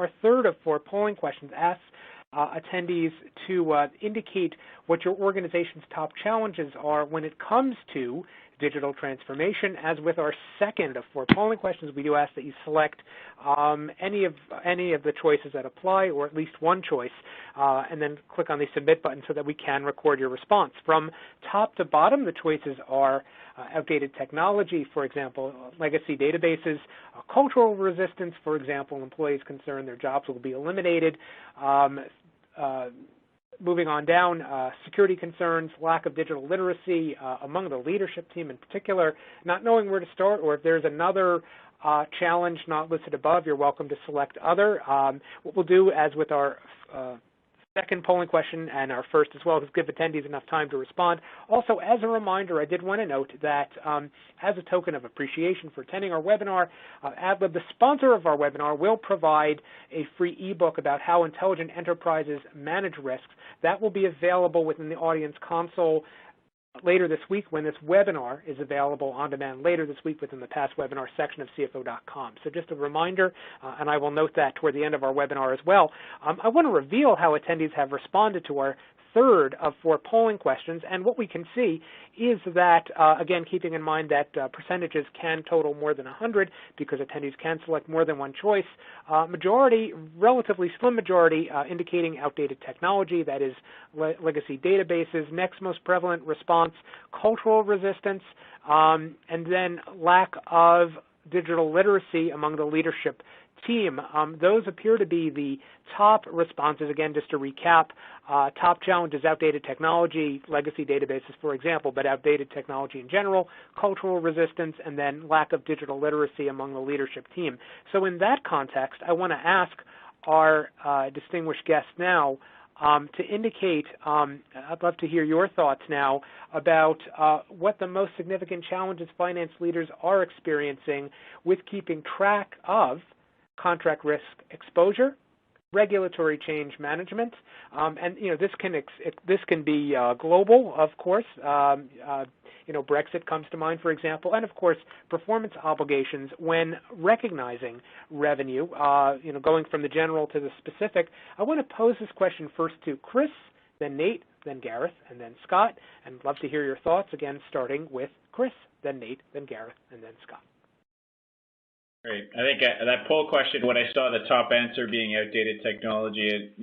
our third of 4 polling questions asks attendees to indicate what your organization's top challenges are when it comes to digital transformation. As with our second of 4 polling questions, we do ask that you select any of the choices that apply, or at least one choice, and then click on the Submit button so that we can record your response. From top to bottom, the choices are outdated technology, for example, legacy databases, cultural resistance, for example, employees concerned their jobs will be eliminated, moving on down, security concerns, lack of digital literacy among the leadership team in particular, not knowing where to start, or if there's another challenge not listed above, you're welcome to select other. What we'll do, as with our second polling question and our first as well, is give attendees enough time to respond. Also, as a reminder, I did want to note that as a token of appreciation for attending our webinar, AdLib, the sponsor of our webinar, will provide a free ebook about how intelligent enterprises manage risks. That will be available within the audience console later this week, when this webinar is available on demand later this week within the past webinar section of CFO.com. So just a reminder, and I will note that toward the end of our webinar as well. I want to reveal how attendees have responded to our third of 4 polling questions, and what we can see is that, again, keeping in mind that percentages can total more than 100 because attendees can select more than one choice, majority, relatively slim majority, indicating outdated technology, that is legacy databases. Next most prevalent response, cultural resistance, and then lack of digital literacy among the leadership team. Those appear to be the top responses. Again, just to recap, top challenges: outdated technology, legacy databases, for example, but outdated technology in general, cultural resistance, and then lack of digital literacy among the leadership team. So in that context, I want to ask our distinguished guests now to indicate, I'd love to hear your thoughts now about what the most significant challenges finance leaders are experiencing with keeping track of contract risk exposure, regulatory change management, and this can be global, of course. Brexit comes to mind, for example, and of course performance obligations when recognizing revenue. Going from the general to the specific. I want to pose this question first to Chris, then Nate, then Gareth, and then Scott, and love to hear your thoughts. Again, starting with Chris, then Nate, then Gareth, and then Scott. Great. I think that poll question, when I saw the top answer being outdated technology, it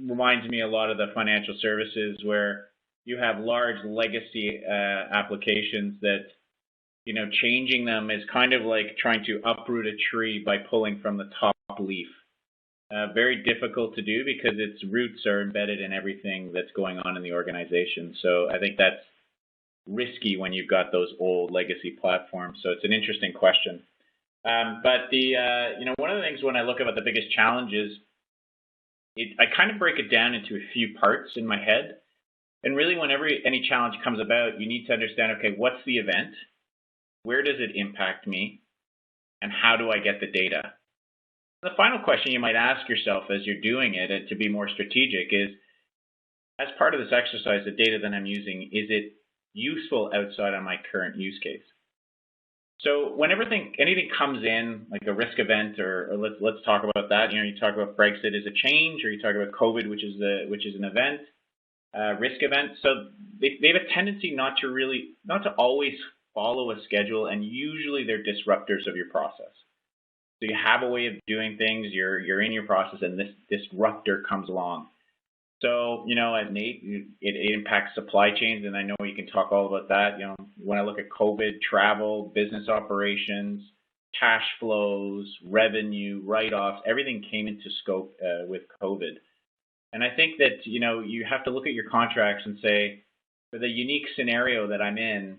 reminds me a lot of the financial services where you have large legacy applications that, changing them is kind of like trying to uproot a tree by pulling from the top leaf. Very difficult to do because its roots are embedded in everything that's going on in the organization. So I think that's risky when you've got those old legacy platforms. So it's an interesting question. But one of the things when I look at the biggest challenges, I kind of break it down into a few parts in my head. And really, whenever any challenge comes about, you need to understand, okay, what's the event? Where does it impact me? And how do I get the data? The final question you might ask yourself as you're doing it, and to be more strategic, is, as part of this exercise, the data that I'm using, is it useful outside of my current use case? So when anything comes in, like a risk event, or let's talk about that. You talk about Brexit as a change, or you talk about COVID, which is an event, risk event. So they have a tendency not to always follow a schedule, and usually they're disruptors of your process. So you have a way of doing things, you're in your process, and this disruptor comes along. So, as Nate, it impacts supply chains, and I know you can talk all about that. When I look at COVID, travel, business operations, cash flows, revenue, write-offs, everything came into scope with COVID. And I think that, you have to look at your contracts and say, for the unique scenario that I'm in,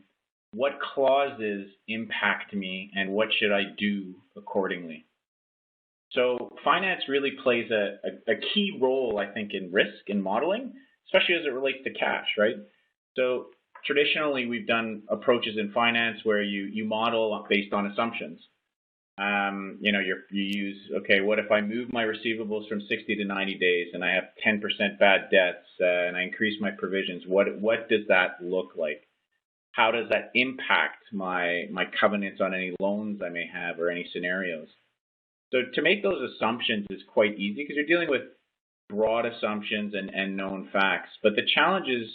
what clauses impact me and what should I do accordingly? So finance really plays a key role, I think, in risk and modeling, especially as it relates to cash, right? So traditionally, we've done approaches in finance where you model based on assumptions. You use, okay, what if I move my receivables from 60 to 90 days and I have 10% bad debts and I increase my provisions? What does that look like? How does that impact my covenants on any loans I may have or any scenarios? So to make those assumptions is quite easy because you're dealing with broad assumptions and known facts. But the challenge is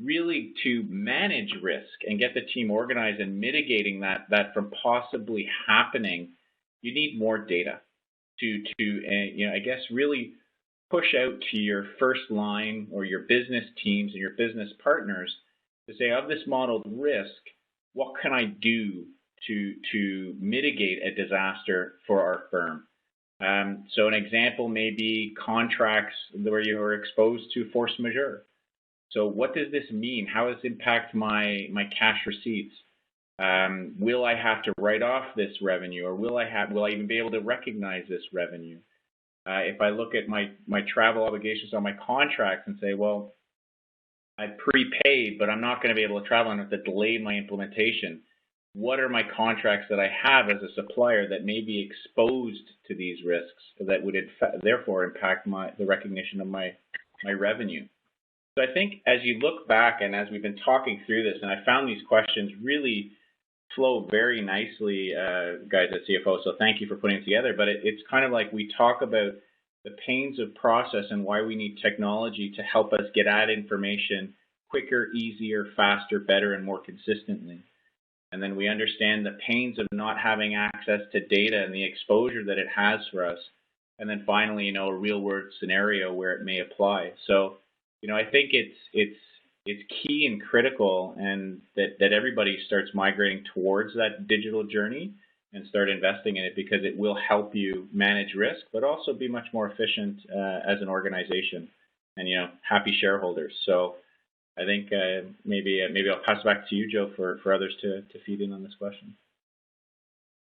really to manage risk and get the team organized and mitigating that from possibly happening. You need more data to I guess really push out to your first line or your business teams and your business partners to say, of this modeled risk, what can I do to mitigate a disaster for our firm? So an example may be contracts where you are exposed to force majeure. So what does this mean? How does it impact my cash receipts? Will I have to write off this revenue, or will I even be able to recognize this revenue? If I look at my travel obligations on my contracts and say, well, I prepaid, but I'm not going to be able to travel and have to delay my implementation. What are my contracts that I have as a supplier that may be exposed to these risks that would therefore impact the recognition of my revenue? So I think as you look back and as we've been talking through this, and I found these questions really flow very nicely, guys at CFO, so thank you for putting it together. But it's kind of like we talk about the pains of process and why we need technology to help us get at information quicker, easier, faster, better, and more consistently. And then we understand the pains of not having access to data and the exposure that it has for us. And then finally, a real-world scenario where it may apply. So, I think it's key and critical, and that everybody starts migrating towards that digital journey and start investing in it, because it will help you manage risk, but also be much more efficient as an organization and, happy shareholders. So I think maybe I'll pass it back to you, Joe, for others to feed in on this question.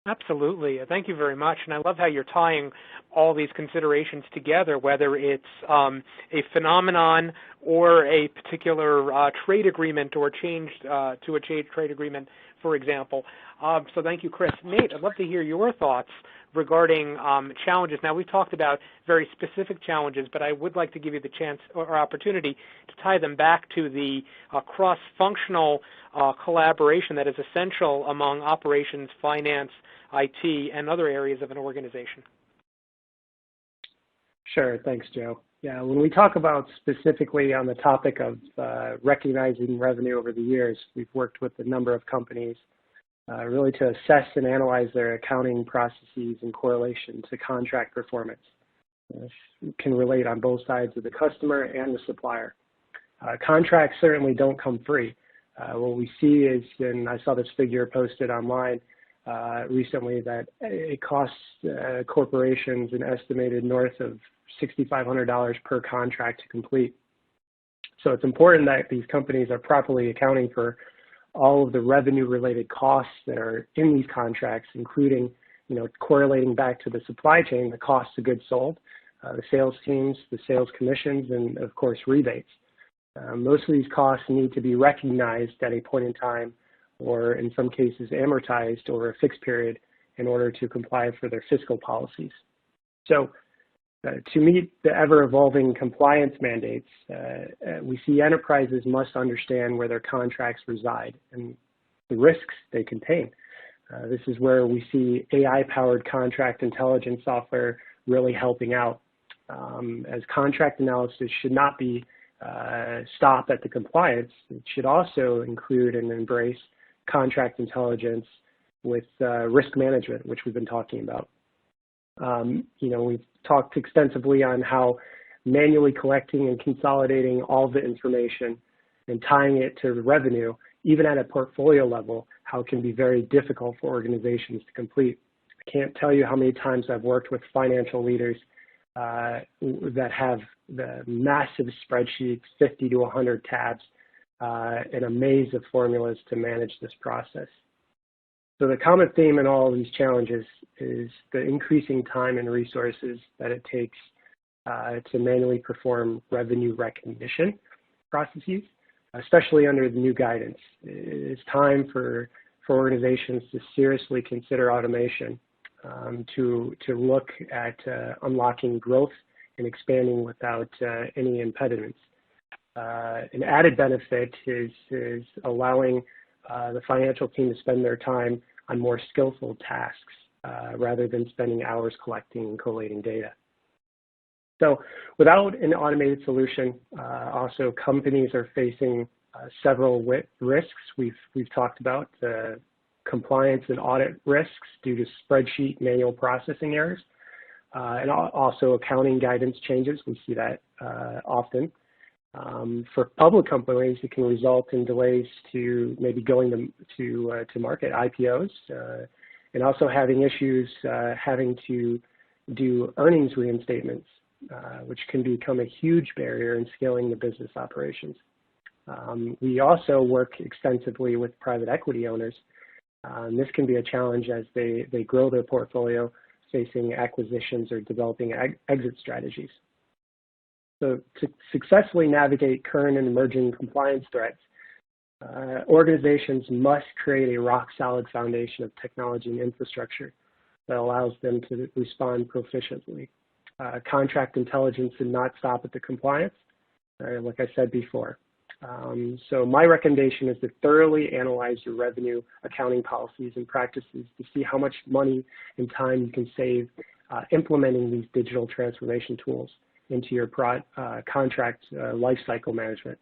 Absolutely. Thank you very much. And I love how you're tying all these considerations together, whether it's a phenomenon or a particular trade agreement or change to a trade agreement, for example. So thank you, Chris. Nate, I'd love to hear your thoughts regarding challenges. Now, we've talked about very specific challenges, but I would like to give you the chance or opportunity to tie them back to the cross-functional collaboration that is essential among operations, finance, IT, and other areas of an organization. Sure. Thanks, Joe. Yeah, when we talk about specifically on the topic of recognizing revenue over the years, we've worked with a number of companies really to assess and analyze their accounting processes in correlation to contract performance. Can relate on both sides of the customer and the supplier. Contracts certainly don't come free. What we see is, and I saw this figure posted online recently, that it costs corporations an estimated north of $6,500 per contract to complete. So it's important that these companies are properly accounting for all of the revenue-related costs that are in these contracts, including, correlating back to the supply chain, the cost of goods sold, the sales teams, the sales commissions, and of course rebates. Most of these costs need to be recognized at a point in time, or in some cases amortized over a fixed period in order to comply for their fiscal policies. So to meet the ever-evolving compliance mandates, we see enterprises must understand where their contracts reside and the risks they contain. This is where we see AI-powered contract intelligence software really helping out, as contract analysis should not be stop at the compliance. It should also include and embrace contract intelligence with risk management, which we've been talking about. We've talked extensively on how manually collecting and consolidating all the information and tying it to revenue, even at a portfolio level, how it can be very difficult for organizations to complete. I can't tell you how many times I've worked with financial leaders that have the massive spreadsheets, 50 to 100 tabs, and a maze of formulas to manage this process. So the common theme in all of these challenges is the increasing time and resources that it takes to manually perform revenue recognition processes, especially under the new guidance. It's time for organizations to seriously consider automation, to look at unlocking growth and expanding without any impediments. An added benefit is allowing the financial team to spend their time on more skillful tasks, rather than spending hours collecting and collating data. So without an automated solution, also companies are facing several risks we've talked about, compliance and audit risks due to spreadsheet manual processing errors, and also accounting guidance changes. We see that often. For public companies, it can result in delays to maybe going to market, IPOs, and also having issues having to do earnings reinstatements, which can become a huge barrier in scaling the business operations. We also work extensively with private equity owners. And this can be a challenge as they grow their portfolio, facing acquisitions or developing exit strategies. So to successfully navigate current and emerging compliance threats, organizations must create a rock-solid foundation of technology and infrastructure that allows them to respond proficiently. Contract intelligence should not stop at the compliance, like I said before. So my recommendation is to thoroughly analyze your revenue accounting policies and practices to see how much money and time you can save implementing these digital transformation tools into your contract lifecycle management.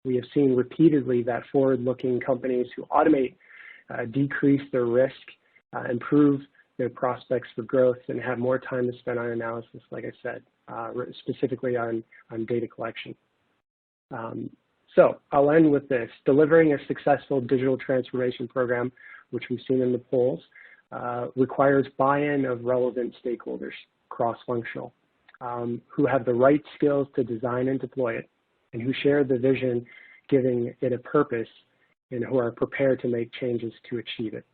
We have seen repeatedly that forward-looking companies who automate decrease their risk, improve their prospects for growth, and have more time to spend on analysis, like I said, specifically on data collection. So I'll end with this. Delivering a successful digital transformation program, which we've seen in the polls, requires buy-in of relevant stakeholders, cross-functional, who have the right skills to design and deploy it, and who share the vision, giving it a purpose, and who are prepared to make changes to achieve it.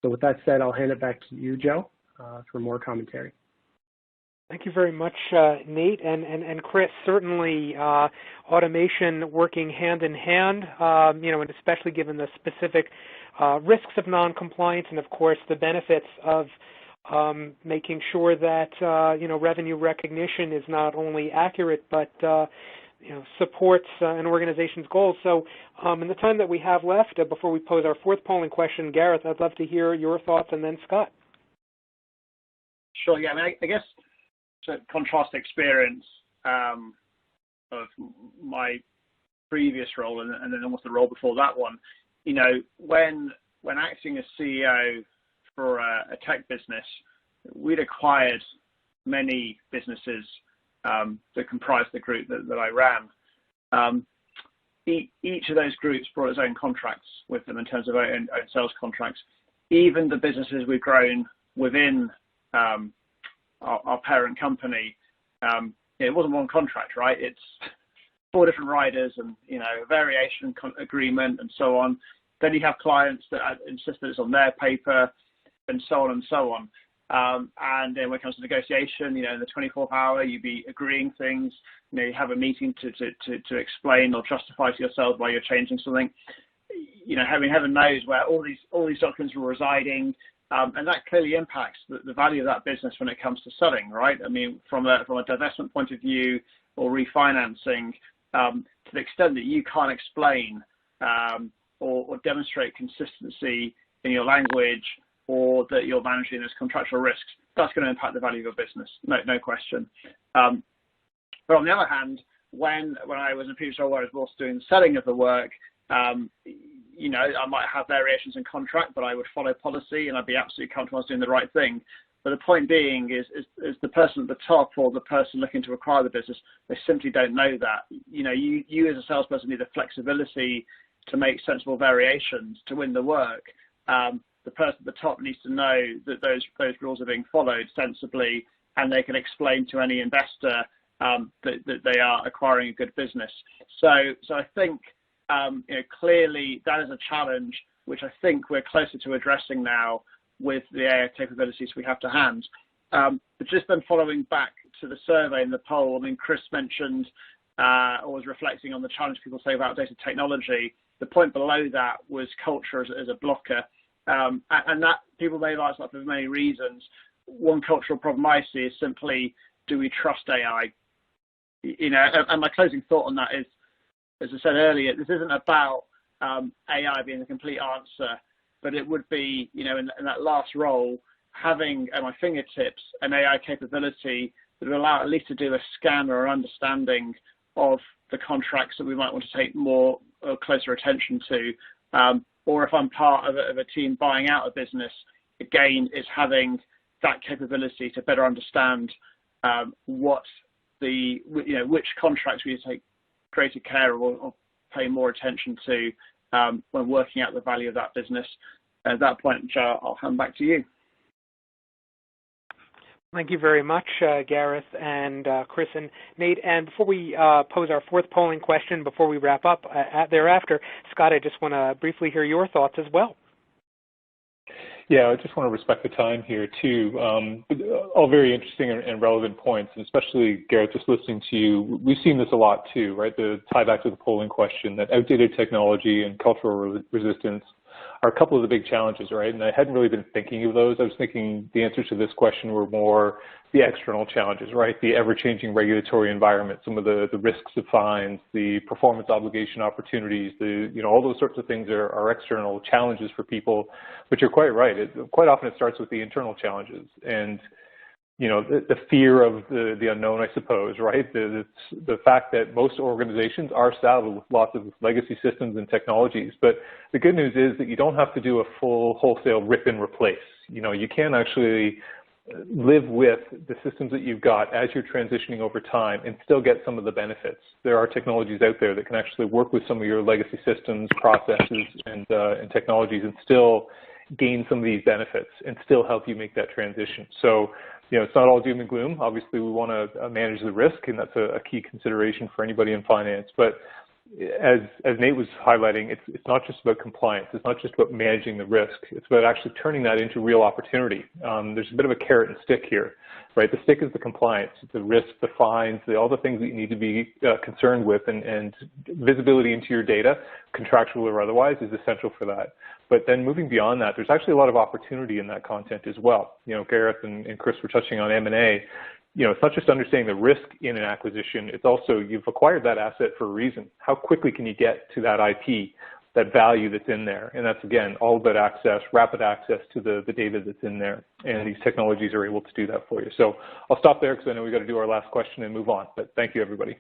So with that said, I'll hand it back to you, Joe, for more commentary. Thank you very much, Nate and Chris. Certainly, automation working hand in hand, and especially given the specific risks of non-compliance, and of course the benefits of making sure that revenue recognition is not only accurate but supports an organization's goals. So, in the time that we have left, before we pose our fourth polling question, Gareth, I'd love to hear your thoughts, and then Scott. Sure. Yeah. I mean, I guess to contrast experience of my previous role and then almost the role before that one, when acting as CEO for a tech business, we'd acquired many businesses that comprised the group that I ran. Each of those groups brought its own contracts with them in terms of own sales contracts. Even the businesses we've grown within our parent company, it wasn't one contract, right? It's 4 different riders and, a variation agreement and so on. Then you have clients that insist that it's on their paper and so on and so on. And then when it comes to negotiation, in the 24th hour, you'd be agreeing things. You have a meeting to explain or justify to yourself why you're changing something. Heaven knows where all these documents were residing, and that clearly impacts the value of that business when it comes to selling, right? I mean, from a divestment point of view or refinancing, to the extent that you can't explain or demonstrate consistency in your language, or that you're managing those contractual risks, that's going to impact the value of your business, no question. But on the other hand, when I was in a previous role where I was also doing the selling of the work, I might have variations in contract, but I would follow policy and I'd be absolutely comfortable I was doing the right thing. But the point being is the person at the top or the person looking to acquire the business, they simply don't know that. You as a salesperson need the flexibility to make sensible variations to win the work. The person at the top needs to know that those rules are being followed sensibly, and they can explain to any investor that they are acquiring a good business. So I think clearly that is a challenge which I think we're closer to addressing now with the AI capabilities we have to hand. But just then following back to the survey and the poll, I mean, Chris mentioned or was reflecting on the challenge people say about data technology. The point below that was culture as a blocker. And that people may like that for many reasons. One cultural problem I see is simply, do we trust AI? And my closing thought on that is, as I said earlier, this isn't about AI being the complete answer, but it would be, in that last role, having at my fingertips an AI capability that will allow at least to do a scan or an understanding of the contracts that we might want to take more closer attention to, or if I'm part of a team buying out a business, again, is having that capability to better understand which contracts we take greater care of or pay more attention to when working out the value of that business. At that point, Joe, I'll hand back to you. Thank you very much, Gareth and Chris and Nate. And before we pose our fourth polling question, before we wrap up thereafter, Scott, I just want to briefly hear your thoughts as well. Yeah, I just want to respect the time here, too. All very interesting and relevant points, and especially, Gareth, just listening to you, we've seen this a lot, too, right? The tie back to the polling question, that outdated technology and cultural resistance are a couple of the big challenges, right? And I hadn't really been thinking of those. I was thinking the answers to this question were more the external challenges, right? The ever-changing regulatory environment, some of the risks of fines, the performance obligation opportunities, all those sorts of things are external challenges for people. But you're quite right. Quite often it starts with the internal challenges. And the fear of the unknown, I suppose, right? The fact that most organizations are saddled with lots of legacy systems and technologies. But the good news is that you don't have to do a full wholesale rip and replace. You can actually live with the systems that you've got as you're transitioning over time and still get some of the benefits. There are technologies out there that can actually work with some of your legacy systems, processes, and technologies and still gain some of these benefits and still help you make that transition. So, it's not all doom and gloom. Obviously, we want to manage the risk, and that's a key consideration for anybody in finance. But as Nate was highlighting, it's not just about compliance. It's not just about managing the risk. It's about actually turning that into real opportunity. There's a bit of a carrot and stick here, right? The stick is the compliance, the risk, the fines, all the things that you need to be concerned with, and visibility into your data, contractual or otherwise, is essential for that. But then moving beyond that, there's actually a lot of opportunity in that content as well. Gareth and Chris were touching on M&A. It's not just understanding the risk in an acquisition. It's also you've acquired that asset for a reason. How quickly can you get to that IP, that value that's in there? And that's, again, all about access, rapid access to the data that's in there. And these technologies are able to do that for you. So I'll stop there because I know we've got to do our last question and move on. But thank you, everybody.